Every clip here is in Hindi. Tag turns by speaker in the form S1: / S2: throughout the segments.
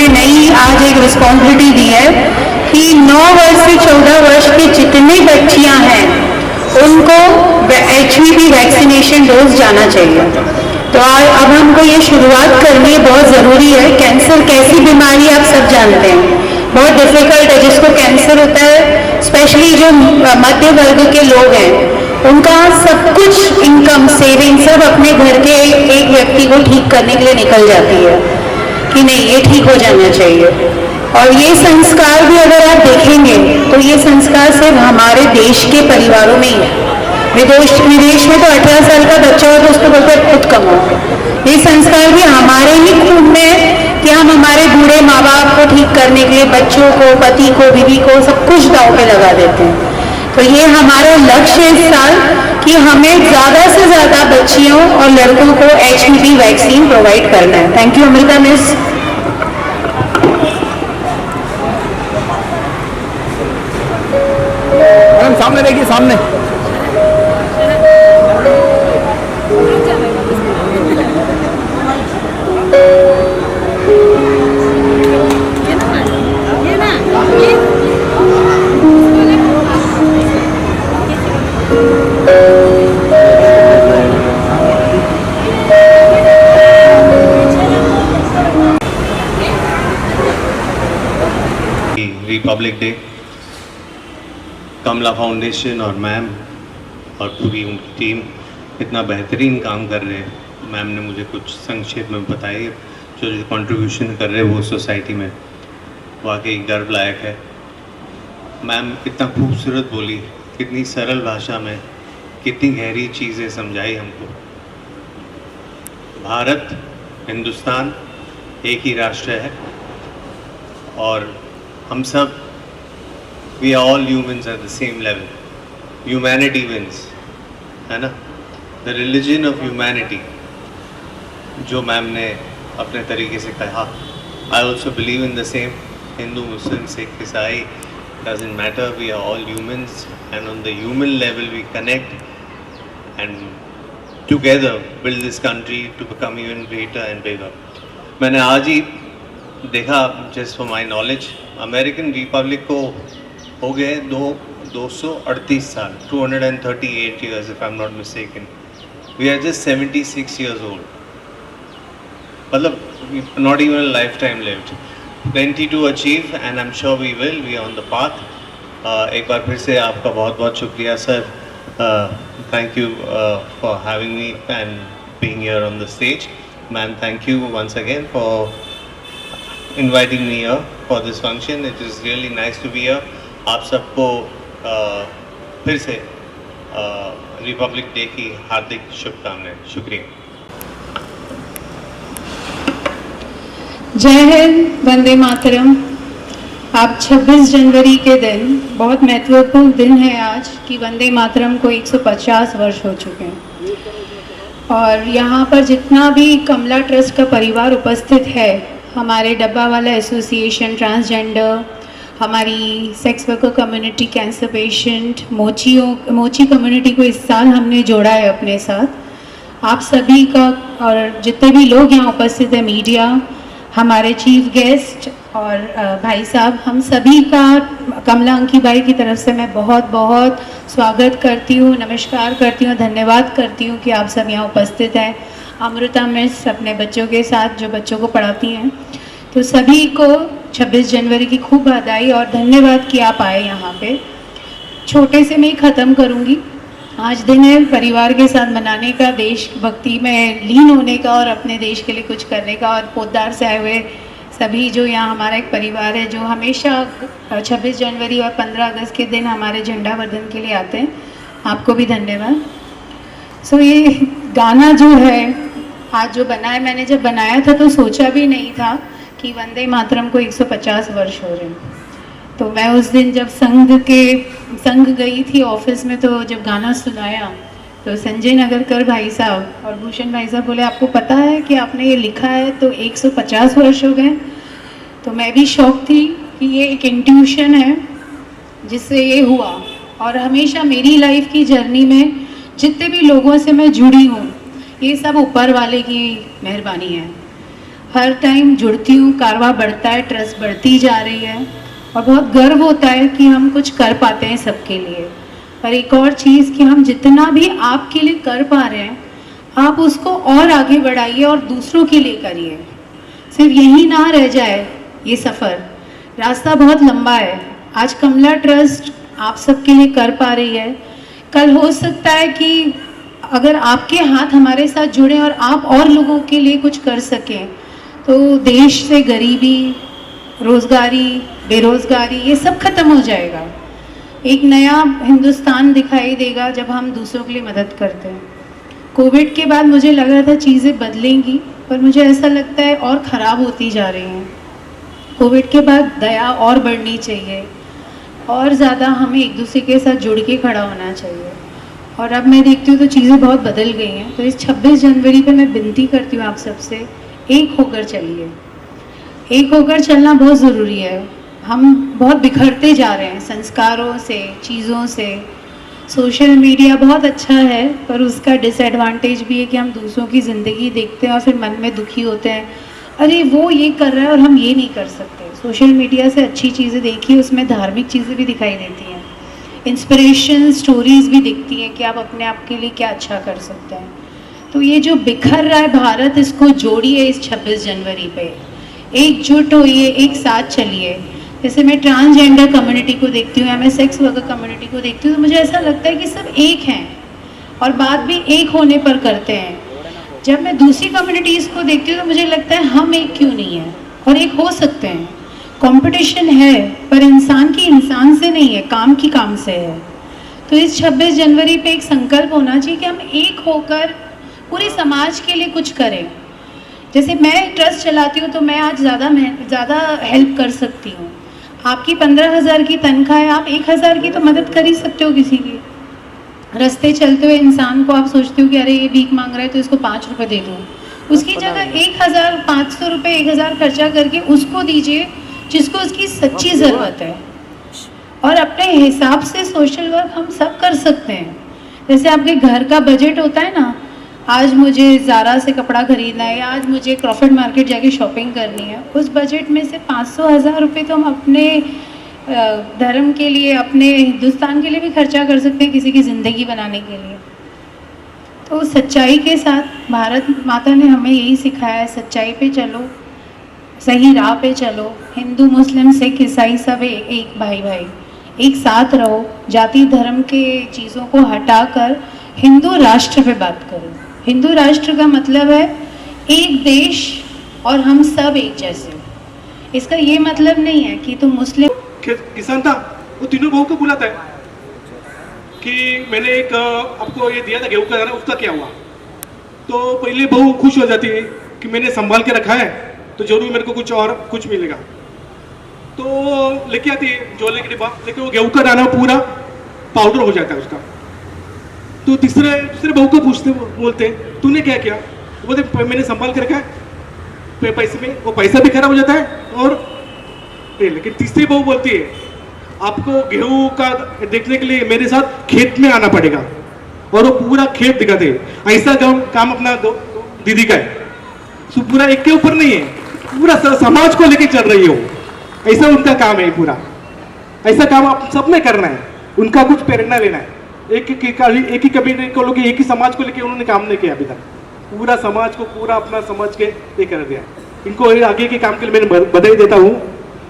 S1: ने नई आज एक रिस्पॉन्सिबिलिटी दी है कि 9 वर्ष से 14 वर्ष की जितनी बच्चियां हैं उनको HPV वैक्सीनेशन डोज जाना चाहिए। तो अब हमको ये शुरुआत करनी बहुत ज़रूरी है। कैंसर कैसी बीमारी आप सब जानते हैं, बहुत डिफिकल्ट है। जिसको कैंसर होता है, स्पेशली जो मध्य वर्ग के लोग हैं, उनका सब कुछ इनकम सेविंग सब अपने घर के एक व्यक्ति को ठीक करने के लिए निकल जाती है कि नहीं ये ठीक हो जाना चाहिए। और ये संस्कार भी अगर आप देखेंगे तो ये संस्कार सिर्फ हमारे देश के परिवारों में ही है। विदेश में तो 18 साल का बच्चा हो तो उसको बोलते हैं खुद कमाओ। ये संस्कार भी हमारे ही खून में है कि हम हमारे बूढ़े माँ बाप को ठीक करने के लिए बच्चों को, पति को, बीवी को सब कुछ दांव पे लगा देते हैं। तो ये हमारा लक्ष्य है इस साल कि हमें ज़्यादा से ज़्यादा बच्चियों और लड़कों को HPV वैक्सीन प्रोवाइड करना है। Thank you Amrita miss.
S2: सामने देखिए, सामने
S3: रिपब्लिक डे कमला फाउंडेशन और मैम और पूरी उनकी टीम इतना बेहतरीन काम कर रहे हैं। मैम ने मुझे कुछ संक्षेप में बताई जो कंट्रीब्यूशन कर रहे हैं वो सोसाइटी में वाकई गर्व लायक है। मैम इतना खूबसूरत बोली, कितनी सरल भाषा में कितनी गहरी चीज़ें समझाई हमको। भारत हिंदुस्तान एक ही राष्ट्र है और हम सब we are all humans at the same level. Humanity wins, है ना? The religion of humanity, जो मैम ने अपने तरीके से कहा, I also believe in the same. Hindu, Muslim, Sikh, Isai, doesn't matter. We are all humans, and on the human level we connect and together build this country to become even greater and bigger. मैंने आज ही देखा, just for my knowledge, American Republic को हो गए 238 साल, 238 years if I'm not mistaken. We are just 76 years old. मतलब not even a lifetime lived. Plenty to achieve and I'm sure we will. We are on the path. एक बार फिर से आपका बहुत बहुत शुक्रिया sir. Thank you for having me and being here on the stage. Ma'am, thank you once again for inviting me here for this function. It is really nice to be here. आप सबको फिर से रिपब्लिक डे की हार्दिक शुभकामनाएं। शुक्रिया।
S1: जय हिंद, वंदे मातरम। आप 26 जनवरी के दिन, बहुत महत्वपूर्ण दिन है आज कि वंदे मातरम को 150 वर्ष हो चुके हैं। और यहाँ पर जितना भी कमला ट्रस्ट का परिवार उपस्थित है, हमारे डब्बा वाला एसोसिएशन, ट्रांसजेंडर, हमारी sex worker community, cancer patient, मोची कम्युनिटी को इस साल हमने जोड़ा है अपने साथ। आप सभी का और जितने भी लोग यहाँ उपस्थित हैं, मीडिया, हमारे चीफ गेस्ट और भाई साहब, हम सभी का कमला अंकीबाई की तरफ से मैं बहुत बहुत स्वागत करती हूँ, नमस्कार करती हूँ, धन्यवाद करती हूँ कि आप सब यहाँ उपस्थित हैं। अमृता मिस अपने बच्चों के साथ जो बच्चों को पढ़ाती हैं, तो सभी को 26 जनवरी की खूब बधाई और धन्यवाद कि आप आए यहाँ पे। छोटे से मैं ही ख़त्म करूँगी। आज दिन है परिवार के साथ मनाने का, देशभक्ति में लीन होने का और अपने देश के लिए कुछ करने का। और पोद्दार से आए हुए सभी जो यहाँ हमारा एक परिवार है, जो हमेशा 26 जनवरी और 15 अगस्त के दिन हमारे झंडा वर्धन के लिए आते हैं, आपको भी धन्यवाद। सो ये गाना जो है आज जो बना है, मैंने जब बनाया था तो सोचा भी नहीं था कि वंदे मातरम को 150 वर्ष हो रहे हैं। तो मैं उस दिन जब संघ गई थी ऑफिस में, तो जब गाना सुनाया तो संजय नगरकर भाई साहब और भूषण भाई साहब बोले, आपको पता है कि आपने ये लिखा है तो 150 वर्ष हो गए। तो मैं भी शौक थी कि ये एक इंट्यूशन है जिससे ये हुआ। और हमेशा मेरी लाइफ की जर्नी में जितने भी लोगों से मैं जुड़ी हूँ, ये सब ऊपर वाले की मेहरबानी है। हर टाइम जुड़ती हूँ, कारवां बढ़ता है, ट्रस्ट बढ़ती जा रही है और बहुत गर्व होता है कि हम कुछ कर पाते हैं सबके लिए। पर एक और चीज़ कि हम जितना भी आपके लिए कर पा रहे हैं, आप उसको और आगे बढ़ाइए और दूसरों के लिए करिए। सिर्फ यही ना रह जाए ये सफ़र, रास्ता बहुत लंबा है। आज कमला ट्रस्ट आप सबके लिए कर पा रही है, कल हो सकता है कि अगर आपके हाथ हमारे साथ जुड़े और आप और लोगों के लिए कुछ कर सकें, तो देश से गरीबी, रोज़गारी, बेरोज़गारी ये सब खत्म हो जाएगा। एक नया हिंदुस्तान दिखाई देगा जब हम दूसरों के लिए मदद करते हैं। कोविड के बाद मुझे लग रहा था चीज़ें बदलेंगी, पर मुझे ऐसा लगता है और ख़राब होती जा रही हैं। कोविड के बाद दया और बढ़नी चाहिए और ज़्यादा हमें एक दूसरे के साथ जुड़ के खड़ा होना चाहिए। और अब मैं देखती हूँ तो चीज़ें बहुत बदल गई हैं। तो इस 26 जनवरी पे मैं विनती करती हूँ आप सबसे, एक होकर चलिए। एक होकर चलना बहुत ज़रूरी है। हम बहुत बिखरते जा रहे हैं संस्कारों से, चीज़ों से। सोशल मीडिया बहुत अच्छा है, पर उसका डिसएडवांटेज भी है कि हम दूसरों की ज़िंदगी देखते हैं और फिर मन में दुखी होते हैं, अरे वो ये कर रहा है और हम ये नहीं कर सकते। सोशल मीडिया से अच्छी चीज़ें देखिए, उसमें धार्मिक चीज़ें भी दिखाई देती हैं, इंस्पिरेशन स्टोरीज भी दिखती हैं कि आप अपने आप के लिए क्या अच्छा कर सकते हैं। तो ये जो बिखर रहा है भारत, इसको जोड़िए इस 26 जनवरी पे, एकजुट होइए, एक साथ चलिए। जैसे मैं ट्रांसजेंडर कम्युनिटी को देखती हूँ या मैं सेक्स वर्कर कम्युनिटी को देखती हूँ, तो मुझे ऐसा लगता है कि सब एक हैं और बात भी एक होने पर करते हैं। जब मैं दूसरी कम्युनिटीज़ को देखती हूँ तो मुझे लगता है हम एक क्यों नहीं हैं, और एक हो सकते हैं। कंपटीशन है, पर इंसान की इंसान से नहीं है, काम की काम से है। तो इस 26 जनवरी पे एक संकल्प होना चाहिए कि हम एक होकर पूरे समाज के लिए कुछ करें। जैसे मैं ट्रस्ट चलाती हूँ तो मैं आज ज़्यादा हेल्प कर सकती हूँ। आपकी 15,000 की तनख्वाह है, आप 1,000 की तो मदद कर ही सकते हो किसी की। रास्ते चलते हुए इंसान को आप सोचते हो कि अरे ये भीख मांग रहा है तो इसको 5 रुपये दे दूँ, उसकी जगह 1,500 रुपये 1,000 खर्चा करके उसको दीजिए जिसको उसकी सच्ची ज़रूरत है। और अपने हिसाब से सोशल वर्क हम सब कर सकते हैं। जैसे आपके घर का बजट होता है ना, आज मुझे ज़ारा से कपड़ा खरीदना है या आज मुझे क्रॉफर्ड मार्केट जाके शॉपिंग करनी है, उस बजट में से 500-1000 रुपये तो हम अपने धर्म के लिए, अपने हिंदुस्तान के लिए भी खर्चा कर सकते हैं, किसी की ज़िंदगी बनाने के लिए। तो सच्चाई के साथ भारत माता ने हमें यही सिखाया है, सच्चाई पे चलो, सही राह पे चलो। हिंदू, मुस्लिम, सिख, ईसाई सब एक भाई भाई, एक साथ रहो। जाति धर्म के चीज़ों को हटाकर हिंदू राष्ट्र पे बात करो। हिंदू राष्ट्र का मतलब है एक देश और हम सब एक जैसे। इसका ये मतलब नहीं है कि तुम मुस्लिम
S2: किसान था, वो तीनों बहू को बुलाता है कि मैंने एक आपको ये दिया था गेहूं का दाना, उसका क्या हुआ। तो पहले बहू खुश हो जाती है कि मैंने संभाल के रखा है तो जरूर मेरे को कुछ और कुछ मिलेगा। तो लेके आती है जोले के डिब्बा, लेकिन वो गेहूं का दाना पूरा पाउडर हो जाता है उसका। तो दूसरे बहू को पूछते, बोलते हैं तूने क्या किया, बोलते मैंने संभाल के रखा है, पैसे में वो पैसा भी खराब हो जाता है और लेकिन तीसरी बहू बोलती है आपको गेहूं का देखने के लिए मेरे साथ खेत में आना पड़ेगा, और वो पूरा खेत दिखाते हैं। ऐसा काम अपना दीदी का है। सो पूरा एक के ऊपर नहीं है, पूरा समाज को लेके चल रही है वो, ऐसा उनका काम है पूरा। ऐसा काम आप सब में करना है, उनका कुछ प्रेरणा लेना है। एक ही कम्युनिटी को लेके, एक ही समाज को लेके उन्होंने काम नहीं किया अभी तक। पूरा समाज को पूरा अपना समझ के ये कर दिया। इनको आगे के काम के लिए मैं बधाई देता हूँ।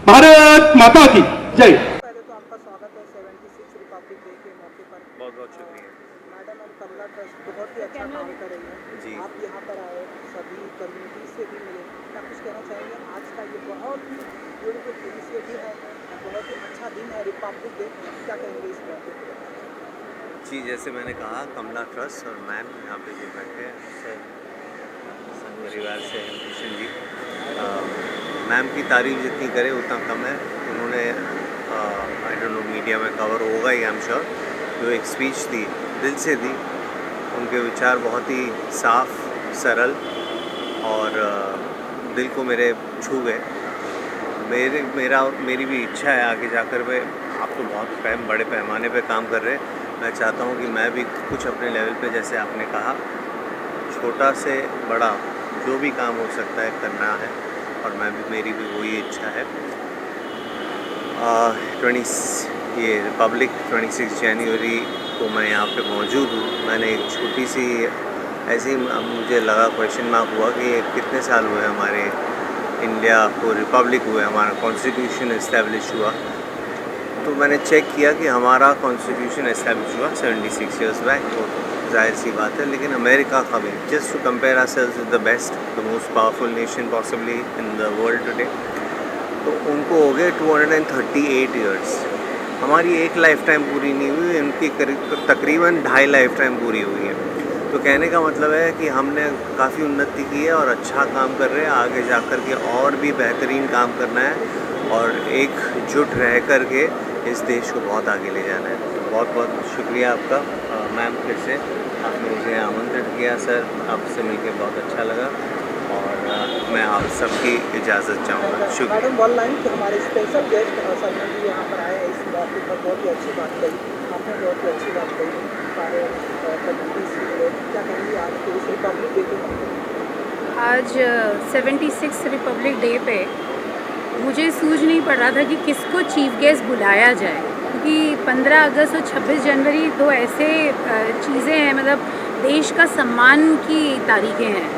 S2: भारत माता की जय।
S4: पहले तो आपका स्वागत है 76 रिपब्लिक डे के मौके पर।
S3: बहुत बहुत शुक्रिया।
S4: मैडम और कमला ट्रस्ट बहुत ही अच्छा काम कर रही है
S3: जी।
S4: आप यहाँ पर आए, सभी कम्युनिटी से भी मिले, क्या कुछ कहना चाहेंगे? आज का ये बहुत ही ब्यूटीफुल इनिशिएटिव है, बहुत ही अच्छा दिन है रिपब्लिक डे, क्या कहेंगे इस मौके पर?
S3: जी, जैसे मैंने कहा, कमला ट्रस्ट और मैम यहाँ पे जो बैठे हैं संघ परिवार से हैं, भूषण जी, मैम की तारीफ जितनी करे उतना कम है। उन्होंने आई डोंट नो मीडिया में कवर होगा ही, आई एम श्योर, जो एक स्पीच दी दिल से दी। उनके विचार बहुत ही साफ, सरल और दिल को मेरे छू गए। मेरी भी इच्छा है आगे जाकर, मैं आप तो बहुत बड़े पैमाने पे काम कर रहे हैं, मैं चाहता हूँ कि मैं भी कुछ अपने लेवल पे, जैसे आपने कहा, छोटा से बड़ा जो भी काम हो सकता है करना है, और मैं भी, मेरी भी वही इच्छा है। 26 जनवरी को मैं यहाँ पे मौजूद हूँ। मैंने एक छोटी सी ऐसे ही मुझे लगा, क्वेश्चन मार्क हुआ कि कितने साल हुए हमारे इंडिया को रिपब्लिक हुए, हमारा कॉन्स्टिट्यूशन इस्टेब्लिश हुआ। तो मैंने चेक किया कि हमारा कॉन्स्टिट्यूशन इस्टेब्लिश हुआ 76 ईयर्स बैक, तो जाहिर सी बात है। लेकिन अमेरिका का भी, just to compare ourselves with the best, the most powerful nation possibly in the world today, तो उनको हो गए 238 ईयर्स। हमारी एक लाइफ टाइम पूरी नहीं हुई, उनकी तकरीबन 2.5 लाइफ टाइम पूरी हुई है। तो कहने का मतलब है कि हमने काफ़ी उन्नति की है और अच्छा काम कर रहे हैं। आगे जा कर के और भी बेहतरीन काम करना है और एकजुट रह कर के इस देश को बहुत आगे ले जाना है। तो बहुत बहुत शुक्रिया आपका मैम, फिर से आपने मुझे आमंत्रित किया। सर, आपसे मिलकर बहुत अच्छा लगा और मैं आप सबकी इजाज़त चाहूँगा। शुक्रिया।
S4: मैडम, वन लाइन कि हमारे स्पेशल गेस्ट सलमान जी यहाँ पर आए हैं इस मौके पर, बहुत ही अच्छी बात कही आपने, बहुत ही अच्छी बात कही। सारे कम्युनिटीज़ के लोग क्या कहेंगे आज के इस रिपब्लिक डे के मौके पर?
S5: आज 76 रिपब्लिक डे पे मुझे सूझ नहीं पड़ रहा था कि किसको चीफ गेस्ट बुलाया जाए, क्योंकि 15 अगस्त और 26 जनवरी दो ऐसे चीज़ें हैं, मतलब देश का सम्मान की तारीखें हैं,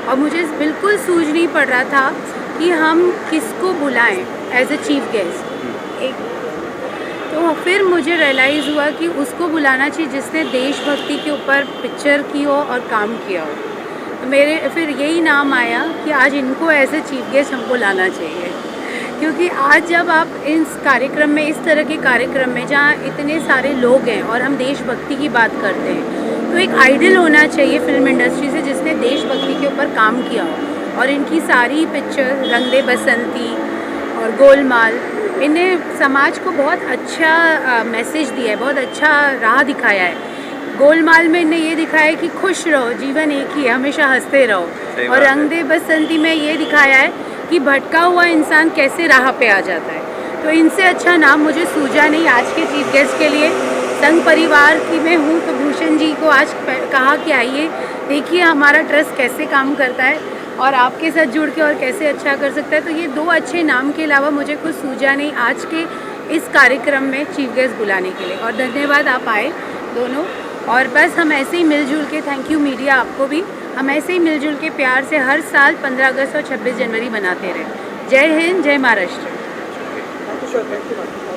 S5: और मुझे बिल्कुल सूझ नहीं पड़ रहा था कि हम किसको बुलाएं एज ए चीफ गेस्ट। एक तो फिर मुझे रियलाइज़ हुआ कि उसको बुलाना चाहिए जिसने देशभक्ति के ऊपर पिक्चर की हो और काम किया हो। तो मेरे फिर यही नाम आया कि आज इनको एज ए चीफ गेस्ट हमको लाना चाहिए, क्योंकि आज जब आप इस कार्यक्रम में, इस तरह के कार्यक्रम में जहाँ इतने सारे लोग हैं और हम देशभक्ति की बात करते हैं, तो एक आइडल होना चाहिए फिल्म इंडस्ट्री से जिसने देशभक्ति के ऊपर काम किया हो। और इनकी सारी पिक्चर, रंग दे बसंती और गोलमाल, इन्हें समाज को बहुत अच्छा मैसेज दिया है, बहुत अच्छा राह दिखाया है। गोलमाल में इन्हें ये दिखाया है कि खुश रहो, जीवन एक ही है, हमेशा हंसते रहो। और रंग दे बसंती में ये दिखाया है कि भटका हुआ इंसान कैसे राह पे आ जाता है। तो इनसे अच्छा नाम मुझे सूझा नहीं आज के चीफ गेस्ट के लिए। संघ परिवार की मैं हूँ, तो भूषण जी को आज कहा कि आइए देखिए हमारा ट्रस्ट कैसे काम करता है और आपके साथ जुड़ के और कैसे अच्छा कर सकता है। तो ये दो अच्छे नाम के अलावा मुझे कुछ सूझा नहीं आज के इस कार्यक्रम में चीफ गेस्ट बुलाने के लिए। और धन्यवाद, आप आए दोनों। और बस हम ऐसे ही मिलजुल के, थैंक यू मीडिया आपको भी, हम ऐसे ही मिलजुल के प्यार से हर साल 15 अगस्त और 26 जनवरी मनाते रहे। जय हिंद, जय Maharashtra.
S4: Thank you sir, thank you ma'am.